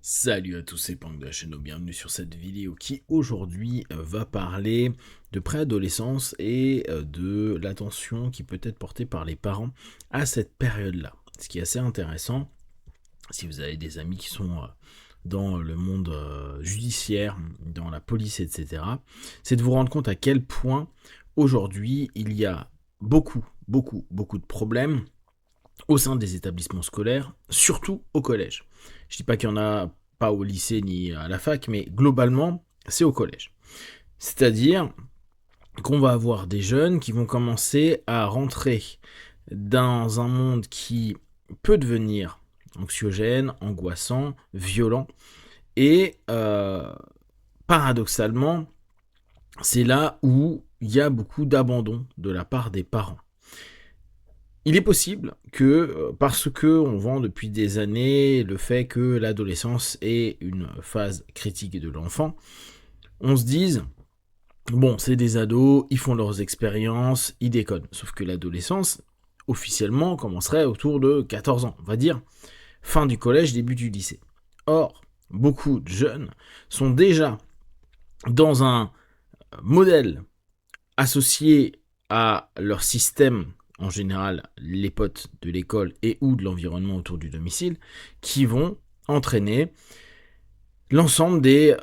Salut à tous, c'est Pang de la chaîne, bienvenue sur cette vidéo qui aujourd'hui va parler de préadolescence et de l'attention qui peut être portée par les parents à cette période-là. Ce qui est assez intéressant, si vous avez des amis qui sont dans le monde judiciaire, dans la police, etc., c'est de vous rendre compte à quel point aujourd'hui il y a beaucoup de problèmes au sein des établissements scolaires, surtout au collège. Je dis pas qu'il y en a pas au lycée ni à la fac, mais globalement, c'est au collège. C'est-à-dire qu'on va avoir des jeunes qui vont commencer à rentrer dans un monde qui peut devenir anxiogène, angoissant, violent, et paradoxalement, c'est là où il y a beaucoup d'abandon de la part des parents. Il est possible que, parce que on vend depuis des années le fait que l'adolescence est une phase critique de l'enfant, on se dise, bon, c'est des ados, ils font leurs expériences, ils déconnent. Sauf que l'adolescence, officiellement, commencerait autour de 14 ans, on va dire, fin du collège, début du lycée. Or, beaucoup de jeunes sont déjà dans un modèle associé à leur système, en général les potes de l'école et ou de l'environnement autour du domicile, qui vont entraîner l'ensemble des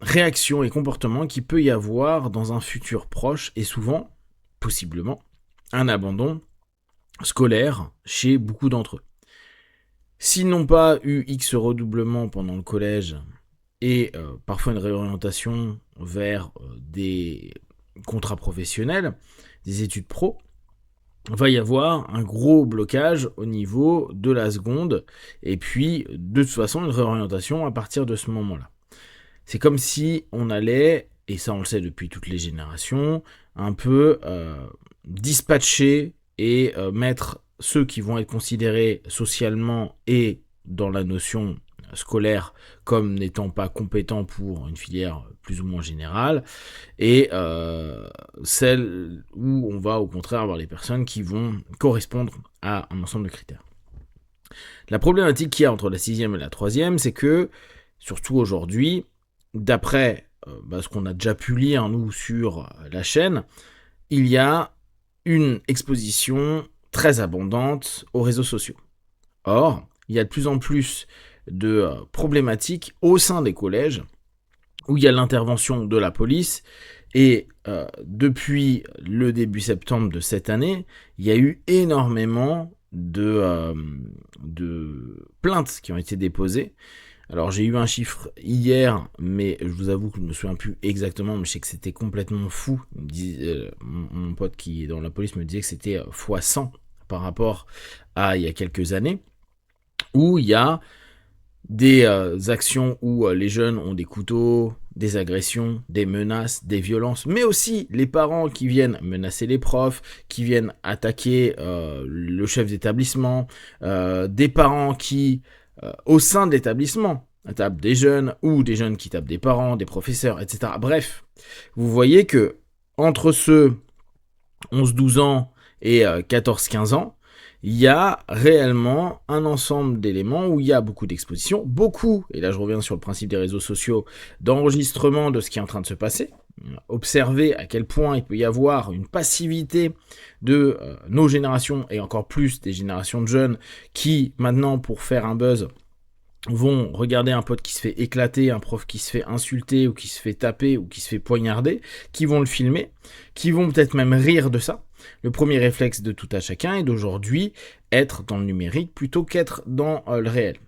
réactions et comportements qu'il peut y avoir dans un futur proche et souvent, possiblement, un abandon scolaire chez beaucoup d'entre eux. S'ils n'ont pas eu X redoublement pendant le collège et parfois une réorientation vers des contrats professionnels, des études pro, va y avoir un gros blocage au niveau de la seconde, et puis de toute façon une réorientation à partir de ce moment-là. C'est comme si on allait, et ça on le sait depuis toutes les générations, un peu dispatcher et mettre ceux qui vont être considérés socialement et dans la notion scolaire comme n'étant pas compétents pour une filière plus ou moins générale, et celle où on va au contraire avoir les personnes qui vont correspondre à un ensemble de critères. La problématique qu'il y a entre la 6e et la 3e, c'est que, surtout aujourd'hui, d'après ce qu'on a déjà pu lire nous sur la chaîne, il y a une exposition très abondante aux réseaux sociaux. Or, il y a de plus en plus de problématiques au sein des collèges où il y a l'intervention de la police, et depuis le début septembre de cette année, il y a eu énormément de plaintes qui ont été déposées. Alors j'ai eu un chiffre hier, mais je vous avoue que je ne me souviens plus exactement, mais je sais que c'était complètement fou. Mon pote qui est dans la police me disait que c'était x100 par rapport à il y a quelques années, où il y a des actions où les jeunes ont des couteaux, des agressions, des menaces, des violences, mais aussi les parents qui viennent menacer les profs, qui viennent attaquer le chef d'établissement, des parents qui, au sein de l'établissement, tapent des jeunes, ou des jeunes qui tapent des parents, des professeurs, etc. Bref, vous voyez que entre ceux 11-12 ans et 14-15 ans, il y a réellement un ensemble d'éléments où il y a beaucoup d'expositions, beaucoup, et là je reviens sur le principe des réseaux sociaux, d'enregistrement de ce qui est en train de se passer. Observer à quel point il peut y avoir une passivité de nos générations, et encore plus des générations de jeunes, qui maintenant, pour faire un buzz, vont regarder un pote qui se fait éclater, un prof qui se fait insulter, ou qui se fait taper, ou qui se fait poignarder, qui vont le filmer, qui vont peut-être même rire de ça. Le premier réflexe de tout à chacun est d'aujourd'hui être dans le numérique plutôt qu'être dans le réel.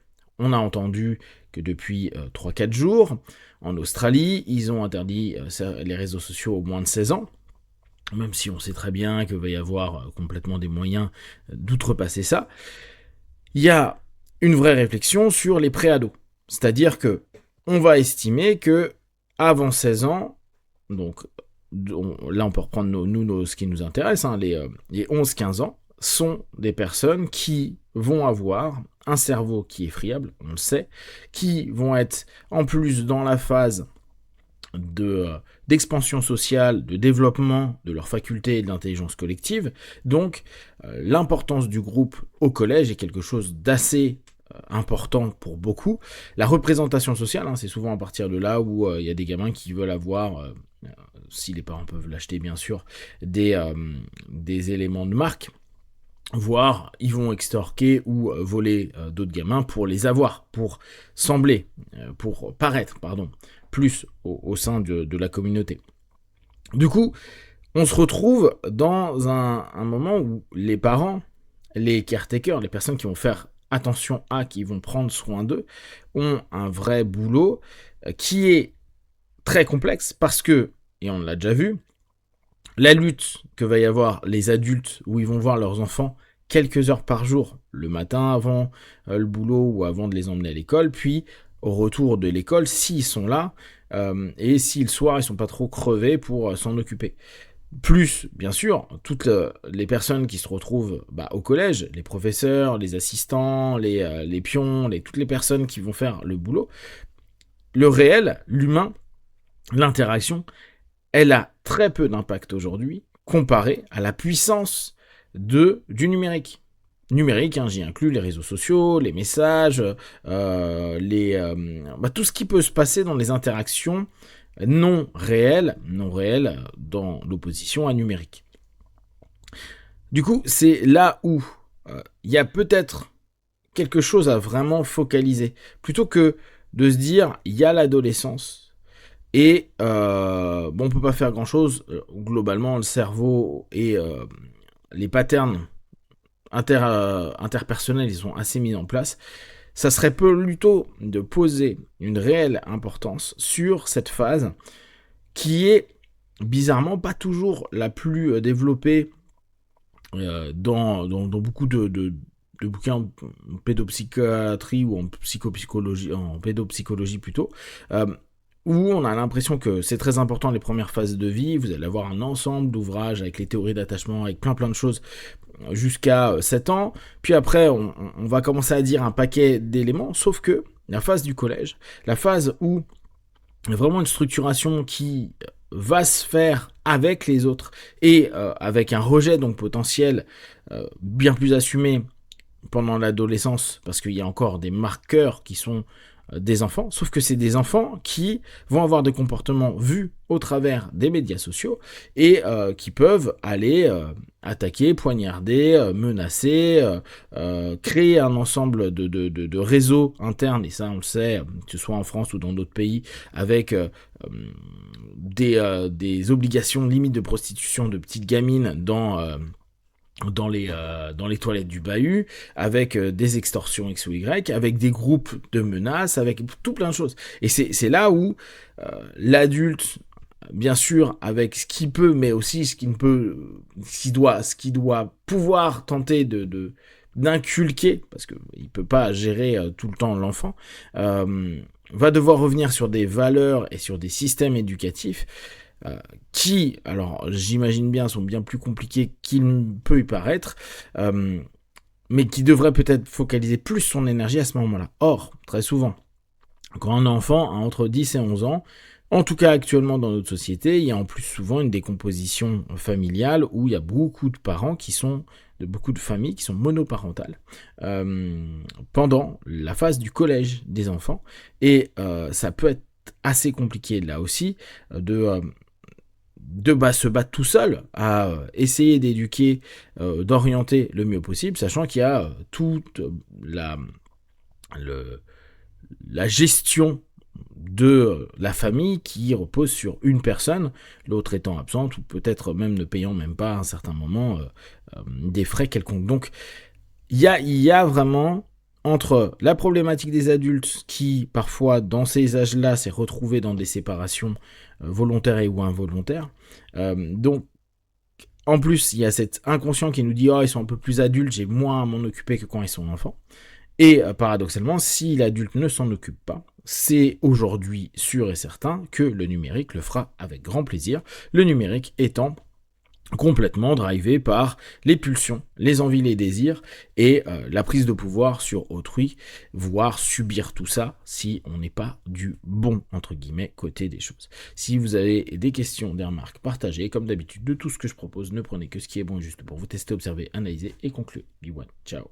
On a entendu que depuis 3-4 jours, en Australie, ils ont interdit les réseaux sociaux aux moins de 16 ans, même si on sait très bien qu'il va y avoir complètement des moyens d'outrepasser ça. Il y a une vraie réflexion sur les préados. C'est-à-dire que on va estimer que avant 16 ans, donc là on peut reprendre ce qui nous intéresse, les 11-15 ans, sont des personnes qui vont avoir un cerveau qui est friable, on le sait, qui vont être en plus dans la phase d'expansion sociale, de développement de leurs facultés et de l'intelligence collective. Donc l'importance du groupe au collège est quelque chose d'assez important pour beaucoup. La représentation sociale, hein, c'est souvent à partir de là où il y a des gamins qui veulent avoir, si les parents peuvent l'acheter bien sûr, des éléments de marque, voire ils vont extorquer ou voler d'autres gamins pour les avoir, pour sembler, pour paraître, pardon, plus au sein de la communauté. Du coup, on se retrouve dans un moment où les parents, les caretakers, les personnes qui vont faire attention à, qui vont prendre soin d'eux, ont un vrai boulot qui est très complexe parce que, et on l'a déjà vu, la lutte que va y avoir les adultes où ils vont voir leurs enfants quelques heures par jour, le matin avant le boulot ou avant de les emmener à l'école, puis au retour de l'école, s'ils sont là, et si le soir ils sont pas trop crevés pour s'en occuper. Plus, bien sûr, toutes les personnes qui se retrouvent au collège, les professeurs, les assistants, les pions, toutes les personnes qui vont faire le boulot, le réel, l'humain, l'interaction, elle a très peu d'impact aujourd'hui comparé à la puissance du numérique. Numérique, hein, j'y inclus les réseaux sociaux, les messages, tout ce qui peut se passer dans les interactions non réelles dans l'opposition à numérique. Du coup, c'est là où il y a peut-être quelque chose à vraiment focaliser, plutôt que de se dire il y a l'adolescence et on peut pas faire grand chose. Globalement, le cerveau et les patterns interpersonnels, ils sont assez mis en place. Ça serait plutôt de poser une réelle importance sur cette phase qui est bizarrement pas toujours la plus développée dans beaucoup de bouquins en pédopsychiatrie ou en psychologie, en pédopsychologie plutôt, où on a l'impression que c'est très important les premières phases de vie. Vous allez avoir un ensemble d'ouvrages avec les théories d'attachement, avec plein de choses jusqu'à 7 ans. Puis après, on va commencer à dire un paquet d'éléments, sauf que la phase du collège, la phase où il y a vraiment une structuration qui va se faire avec les autres et avec un rejet donc potentiel bien plus assumé pendant l'adolescence, parce qu'il y a encore des marqueurs qui sont des enfants, sauf que c'est des enfants qui vont avoir des comportements vus au travers des médias sociaux et qui peuvent aller attaquer, poignarder, menacer, créer un ensemble de réseaux internes, et ça on le sait, que ce soit en France ou dans d'autres pays, avec des obligations limites de prostitution de petites gamines dans les toilettes du bahut, avec des extorsions X ou Y, avec des groupes de menaces, avec tout plein de choses. Et c'est là où l'adulte, bien sûr, avec ce qu'il peut, mais aussi ce qu'il ne peut, ce qu'il doit pouvoir tenter d'inculquer, parce qu'il ne peut pas gérer tout le temps l'enfant, va devoir revenir sur des valeurs et sur des systèmes éducatifs qui, alors j'imagine bien, sont bien plus compliqués qu'il peut y paraître, mais qui devrait peut-être focaliser plus son énergie à ce moment-là. Or, très souvent, quand un enfant a entre 10 et 11 ans, en tout cas actuellement dans notre société, il y a en plus souvent une décomposition familiale où il y a beaucoup de parents beaucoup de familles qui sont monoparentales pendant la phase du collège des enfants, et ça peut être assez compliqué là aussi de se battre tout seul à essayer d'éduquer, d'orienter le mieux possible, sachant qu'il y a toute la gestion de la famille qui repose sur une personne, l'autre étant absente ou peut-être même ne payant même pas à un certain moment des frais quelconques. Donc il y a vraiment, entre la problématique des adultes qui, parfois, dans ces âges-là, s'est retrouvée dans des séparations volontaires et ou involontaires. Donc, en plus, il y a cet inconscient qui nous dit « Oh, ils sont un peu plus adultes, j'ai moins à m'en occuper que quand ils sont enfants ». Et paradoxalement, si l'adulte ne s'en occupe pas, c'est aujourd'hui sûr et certain que le numérique le fera avec grand plaisir. Le numérique étant complètement drivé par les pulsions, les envies, les désirs et la prise de pouvoir sur autrui, voire subir tout ça si on n'est pas du bon, entre guillemets, côté des choses. Si vous avez des questions, des remarques, partagez. Comme d'habitude, de tout ce que je propose, ne prenez que ce qui est bon et juste pour vous tester, observer, analyser et conclure. Be one. Ciao.